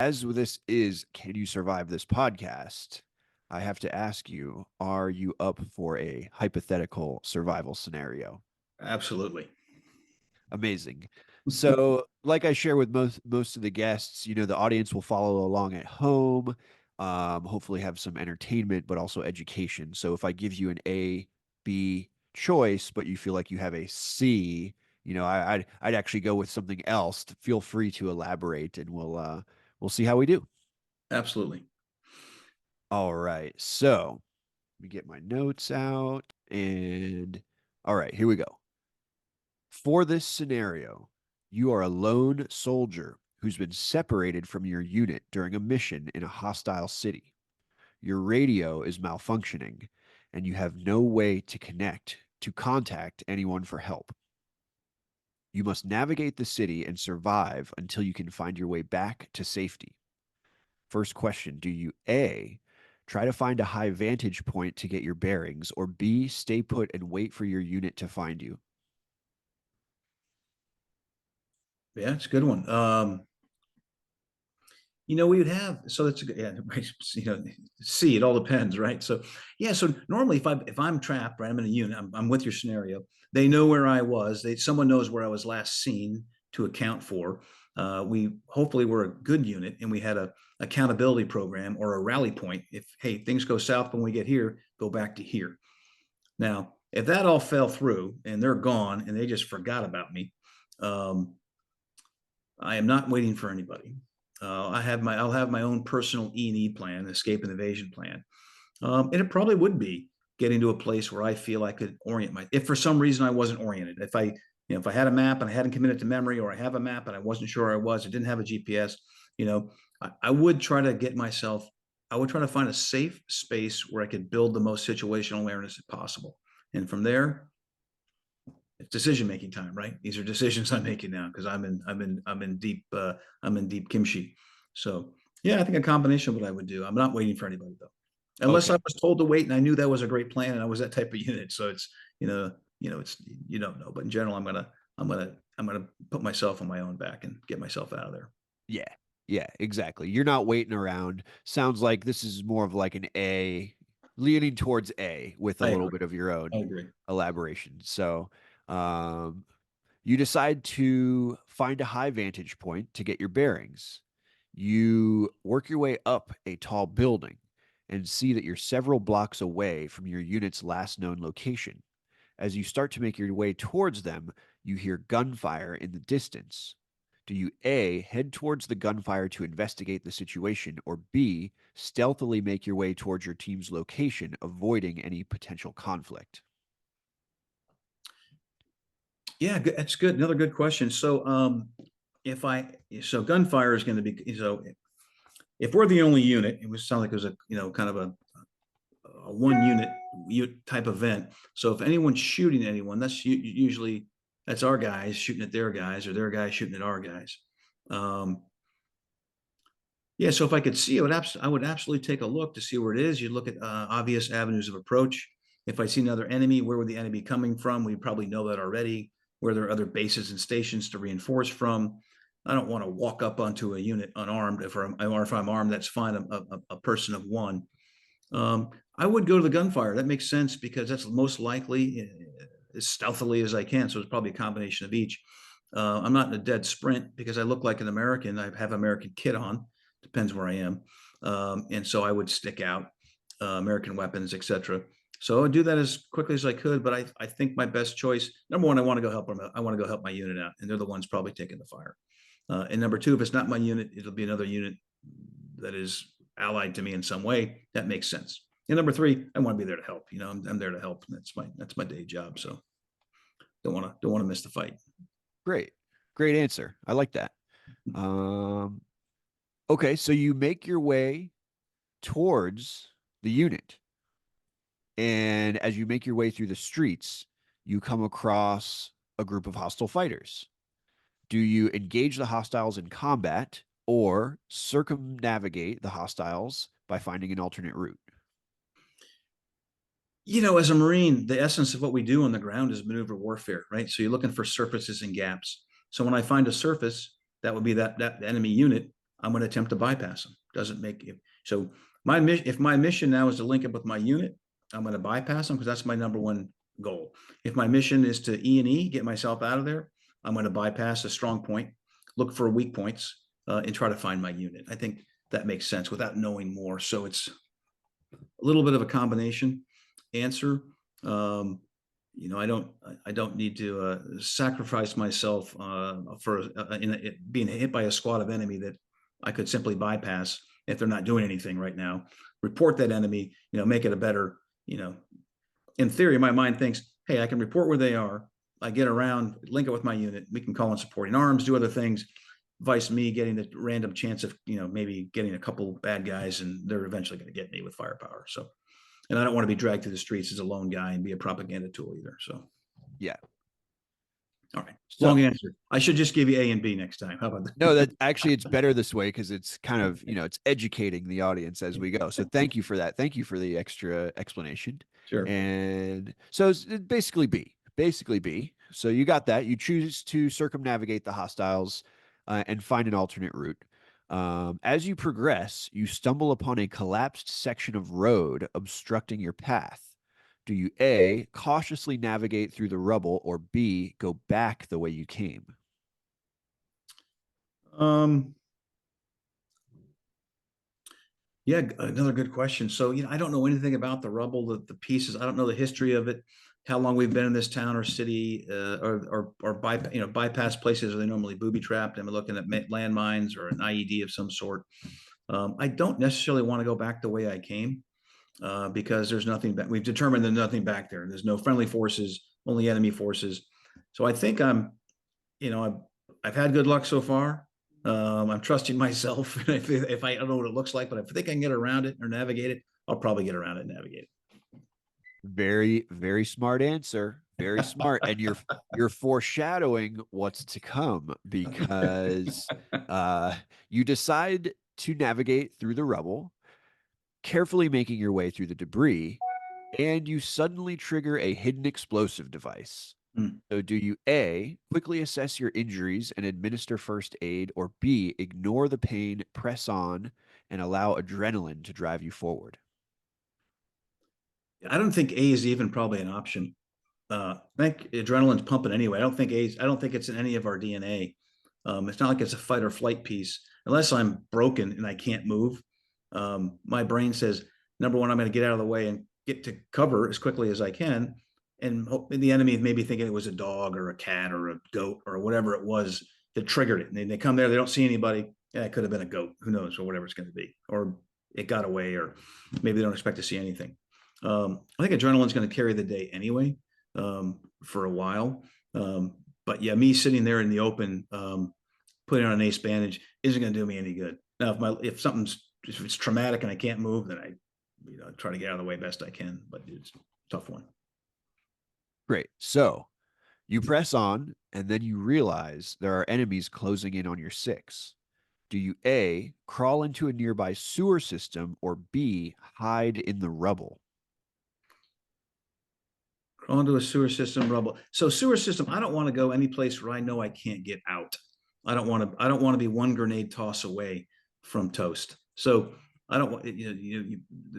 as this is Can You Survive This podcast, I have to ask you, are you up for a hypothetical survival scenario? Absolutely. Amazing. So, like I share with most of the guests, the audience will follow along at home, hopefully have some entertainment, but also education. So, if I give you an A, B choice, but you feel like you have a C, I'd actually go with something else. Feel free to elaborate, and we'll see how we do. Absolutely. All right. So, let me get my notes out, and all right, here we go. For this scenario, you are a lone soldier who's been separated from your unit during a mission in a hostile city. Your radio is malfunctioning, and you have no way to contact anyone for help. You must navigate the city and survive until you can find your way back to safety. First question: do you A, try to find a high vantage point to get your bearings, or B, stay put and wait for your unit to find you? Yeah, it's a good one. We would have so that's a good, yeah, right, see, it all depends, right? So yeah, so normally if I'm trapped, right, I'm in a unit, I'm with your scenario. They know where I was. Someone knows where I was last seen to account for. We hopefully we're a good unit and we had a accountability program or a rally point. If hey, things go south when we get here, go back to here. Now, if that all fell through and they're gone and they just forgot about me, um, I am not waiting for anybody. I'll have my own personal E&E plan, escape and evasion plan, and it probably would be getting to a place where I feel I could orient if for some reason I wasn't oriented, if I had a map and I hadn't committed to memory, or I have a map and I wasn't sure where I was, I didn't have a GPS, you know, I would try to get myself, I would try to find a safe space where I could build the most situational awareness possible, and from there it's decision making time, right? These are decisions I'm making now because I'm in deep kimchi. So yeah, I think a combination of what I would do. I'm not waiting for anybody though, unless I Okay. was told to wait and I knew that was a great plan and I was that type of unit. So it's it's you don't know, but in general, I'm gonna put myself on my own back and get myself out of there. Yeah. Yeah, exactly. You're not waiting around. Sounds like this is more of like an A, leaning towards A with a I little agree. bit of your I own agree. elaboration. So, um, you decide to find a high vantage point to get your bearings. You work your way up a tall building and see that you're several blocks away from your unit's last known location. As you start to make your way towards them, you hear gunfire in the distance. Do you A, head towards the gunfire to investigate the situation, or B, stealthily make your way towards your team's location, avoiding any potential conflict? Yeah, that's good. Another good question. So, if I so gunfire is going to be if we're the only unit, it would sound like it was a kind of a one unit type event. So if anyone's shooting at anyone, usually that's our guys shooting at their guys or their guys shooting at our guys. Um, yeah, so if I could see, I would absolutely take a look to see where it is. You'd look at obvious avenues of approach. If I see another enemy, where would the enemy coming from? We probably know that already. Where there are other bases and stations to reinforce from. I don't want to walk up onto a unit unarmed. If I'm armed, that's fine. A person of one. I would go to the gunfire. That makes sense because that's most likely as stealthily as I can. So it's probably a combination of each. I'm not in a dead sprint because I look like an American. I have American kit on. Depends where I am, and so I would stick out, American weapons, etc. So I would do that as quickly as I could. But I think my best choice, number one, I want to go help them. I want to go help my unit out, and they're the ones probably taking the fire. And number two, if it's not my unit, it'll be another unit that is allied to me in some way. That makes sense. And number three, I want to be there to help. I'm there to help. That's my day job. So don't want to miss the fight. Great. Great answer. I like that. Um, okay, so you make your way towards the unit. And as you make your way through the streets, you come across a group of hostile fighters. Do you engage the hostiles in combat or circumnavigate the hostiles by finding an alternate route? As a Marine, the essence of what we do on the ground is maneuver warfare, right? So you're looking for surfaces and gaps. So when I find a surface, that would be that enemy unit. I'm going to attempt to bypass them. Doesn't make it. So my mission, if my mission now is to link up with my unit, I'm going to bypass them because that's my number one goal. If my mission is to E&E, get myself out of there, I'm going to bypass a strong point, look for weak points, and try to find my unit. I think that makes sense without knowing more. So it's a little bit of a combination answer. Um, I don't need to sacrifice myself for being hit by a squad of enemy that I could simply bypass if they're not doing anything right now. Report that enemy, make it a better, in theory, my mind thinks, hey, I can report where they are. I get around, link it with my unit. We can call in supporting arms, do other things. Vice me getting the random chance of, maybe getting a couple bad guys, and they're eventually going to get me with firepower. So, and I don't want to be dragged through the streets as a lone guy and be a propaganda tool either. So, Yeah. all right, So long answer. I should just give you A and B next time. How about no, that? that actually it's better this way because it's kind of, it's educating the audience as we go. So thank you for that. Thank you for the extra explanation. Sure. And so it's basically B. Basically B. So you got that. You choose to circumnavigate the hostiles and find an alternate route. As you progress, you stumble upon a collapsed section of road obstructing your path. Do you A, cautiously navigate through the rubble, or B, go back the way you came? Um, Yeah, another good question. So, I don't know anything about the rubble, the pieces. I don't know the history of it, how long we've been in this town or city, bypass places. Are they normally booby trapped? Am I looking at landmines or an IED of some sort? I don't necessarily want to go back the way I came because there's nothing back. We've determined there's nothing back there. There's no friendly forces, only enemy forces. So I think you know, I've, I've had good luck so far. I'm trusting myself. If I don't know what it looks like, but if I think I can get around it or navigate it, I'll probably get around it and navigate Very, very smart answer. Very smart. And you're foreshadowing what's to come because you decide to navigate through the rubble, carefully making your way through the debris, and you suddenly trigger a hidden explosive device. it. So do you A, quickly assess your injuries and administer first aid, or B, ignore the pain, press on, and allow adrenaline to drive you forward? I don't think A is even probably an option. I think adrenaline's pumping anyway. I don't think it's in any of our DNA. It's not like it's a fight or flight piece. Unless I'm broken and I can't move, my brain says, number one, I'm going to get out of the way and get to cover as quickly as I can. And the enemy may be thinking it was a dog or a cat or a goat or whatever it was that triggered it. And they come there, they don't see anybody. Yeah, it could have been a goat, who knows, or whatever it's going to be. Or it got away, or maybe they don't expect to see anything. I think adrenaline's going to carry the day anyway for a while. But yeah, me sitting there in the open, putting on an ace bandage isn't going to do me any good. Now, if it's traumatic and I can't move, then I try to get out of the way best I can. But it's a tough one. Great. So you press on, and then you realize there are enemies closing in on your six. Do you A, crawl into a nearby sewer system, or B, hide in the rubble? Crawl into a sewer system, rubble. So sewer system, I don't want to go any place where I know I can't get out. I don't want to be one grenade toss away from toast. So I don't want,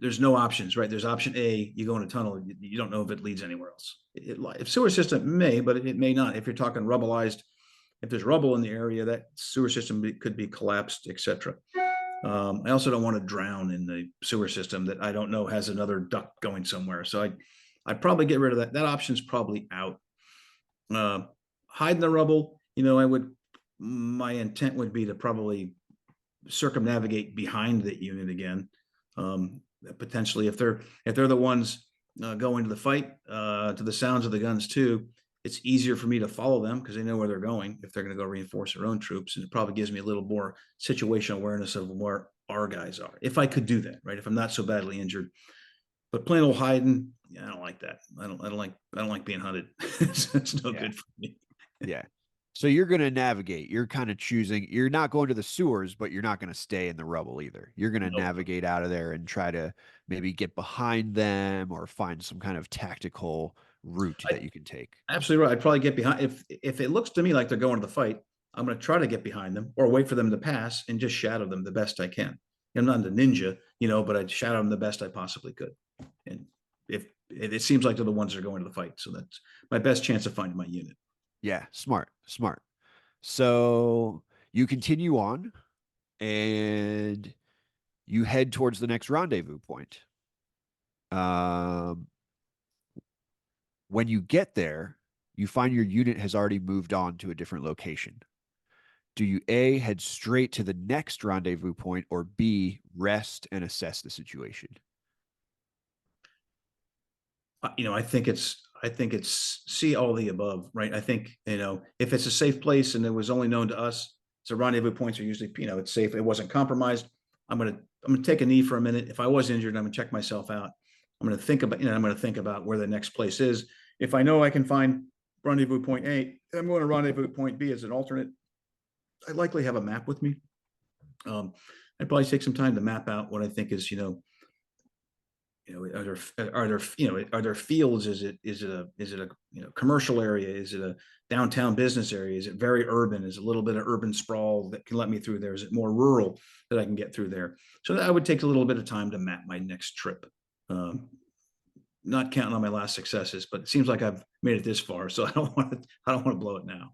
there's no options, right? There's option A, you go in a tunnel, you don't know if it leads anywhere else. If sewer system may, but it may not. If you're talking rubbleized, if there's rubble in the area, that sewer system could be collapsed, etc. I also don't want to drown in the sewer system that I don't know has another duct going somewhere. So I'd probably get rid of that. That option's probably out. Uh, Hide in the rubble. My intent would be to probably circumnavigate behind the unit again. Potentially, if they're the ones going to the fight, to the sounds of the guns too, it's easier for me to follow them because they know where they're going if they're going to go reinforce their own troops, and it probably gives me a little more situational awareness of where our guys are. If I could do that, right? If I'm not so badly injured, but plain old hiding, yeah, I don't like that. I don't like being hunted. It's no Yeah. good for me. Yeah. So you're going to navigate. You're kind of choosing, you're not going to the sewers, but you're not going to stay in the rubble either. You're going to No, navigate out of there and try to maybe get behind them or find some kind of tactical route I, that you can take. absolutely right. I'd probably get behind if it looks to me like they're going to the fight. I'm going to try to get behind them or wait for them to pass and just shadow them the best I can. I'm not a ninja, but I'd shadow them the best I possibly could. And if it seems like they're the ones that are going to the fight, so that's my best chance of finding my unit. Yeah, smart, smart. So you continue on and you head towards the next rendezvous point. Um, when you get there, you find your unit has already moved on to a different location. Do you A, head straight to the next rendezvous point, or B, rest and assess the situation? I think it's see all the above, right? I think, if it's a safe place and it was only known to us, so rendezvous points are usually, it's safe. It wasn't compromised. I'm gonna take a knee for a minute. If I was injured, I'm gonna check myself out. I'm gonna think about where the next place is. If I know I can find rendezvous point A, I'm going to rendezvous point B as an alternate. I likely have a map with me. I'd probably take some time to map out what I think is, are there fields? Is it a commercial area? Is it a downtown business area? Is it very urban? Is it a little bit of urban sprawl that can let me through there? Is it more rural that I can get through there? So that would take a little bit of time to map my next trip. Not counting on my last successes, but it seems like I've made it this far, so I don't want to blow it now.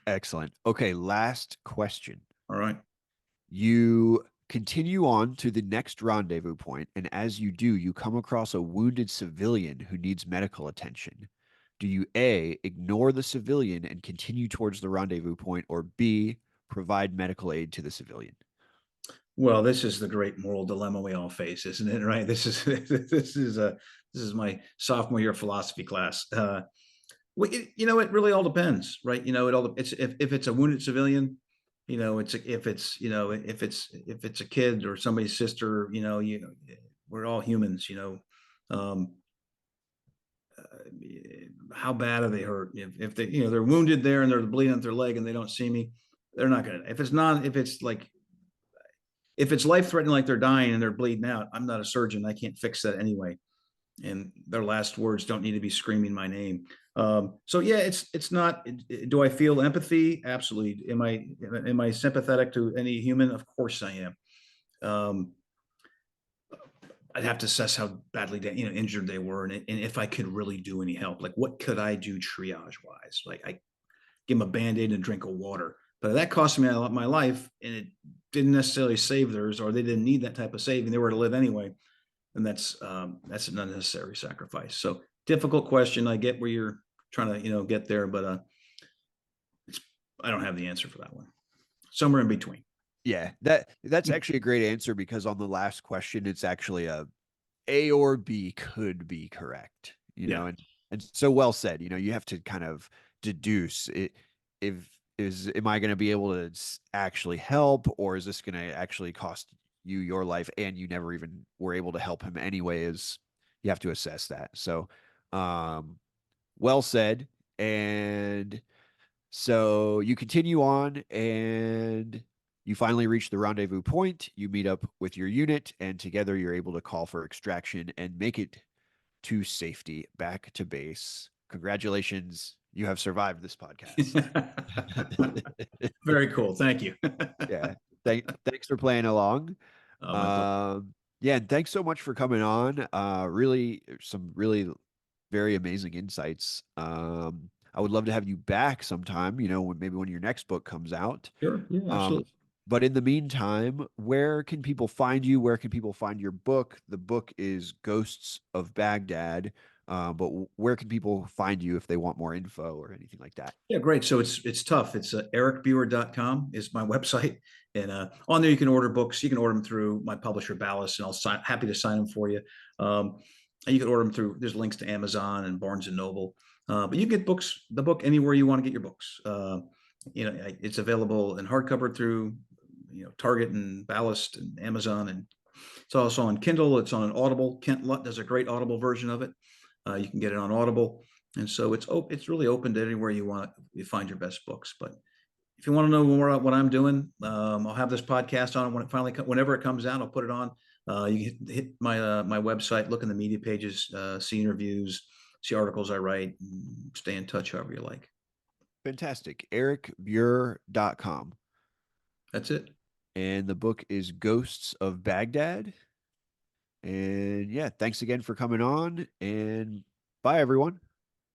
Excellent. Okay, last question. All right. You continue on to the next rendezvous point, and as you do, you come across a wounded civilian who needs medical attention. Do you A, ignore the civilian and continue towards the rendezvous point, or B, provide medical aid to the civilian? Well, this is the great moral dilemma we all face, isn't it? Right. This is my sophomore year philosophy class. Well, it really all depends, right? It's if it's a wounded civilian, if it's a kid or somebody's sister, we're all humans, um, how bad are they hurt? If they, they're wounded there and they're bleeding out their leg and they don't see me, they're not gonna. If it's life threatening, like they're dying and they're bleeding out, I'm not a surgeon. I can't fix that anyway. And their last words don't need to be screaming my name. So yeah, it's not. Do I feel empathy? Absolutely. Am I sympathetic to any human? Of course I am. Um, I'd have to assess how badly injured they were, and if I could really do any help. Like, what could I do triage wise? Like, I give them a band-aid and a drink of water, but that cost me my life, and it didn't necessarily save theirs, or they didn't need that type of saving. They were to live anyway, and that's an unnecessary sacrifice. So difficult question. I get where you're trying to get there, but I don't have the answer for that one. Somewhere in between. Yeah, that's actually a great answer because on the last question, it's actually A or B could be correct, Yeah. and so well said. You have to kind of deduce it. If am I going to be able to actually help, or is this going to actually cost you your life, and you never even were able to help him anyway? Is you have to assess that. So, well said. And so you continue on and you finally reach the rendezvous point. You meet up with your unit, and together you're able to call for extraction and make it to safety back to base. Congratulations. You have survived this podcast. Very cool. Thank you. Yeah. Thanks for playing along. My pleasure. Yeah, and thanks so much for coming on. Really, some really very amazing insights. I would love to have you back sometime, maybe when your next book comes out. Sure. Yeah, Um, absolutely. but in the meantime, where can people find you? Where can people find your book? The book is Ghosts of Baghdad. But where can people find you if they want more info or anything like that? Yeah, great. So it's tough. It's ericbuer.com is my website. And on there, you can order books. You can order them through my publisher, Ballast, and happy to sign them for you. And you can order them through, there's links to Amazon and Barnes and Noble. But you can get the book anywhere you want to get your books. It's available in hardcover through, Target and Ballast and Amazon. And it's also on Kindle. It's on Audible. Kent Lutt does a great Audible version of it. You can get it on Audible. And so it's really open to anywhere you find your best books. But if you want to know more about what I'm doing, I'll have this podcast on whenever it comes out, I'll put it on. You can hit my website, look in the media pages, see interviews, see articles I write, and stay in touch however you like. Fantastic. ericbuer.com. That's it. And the book is Ghosts of Baghdad. And yeah, thanks again for coming on. And bye, everyone.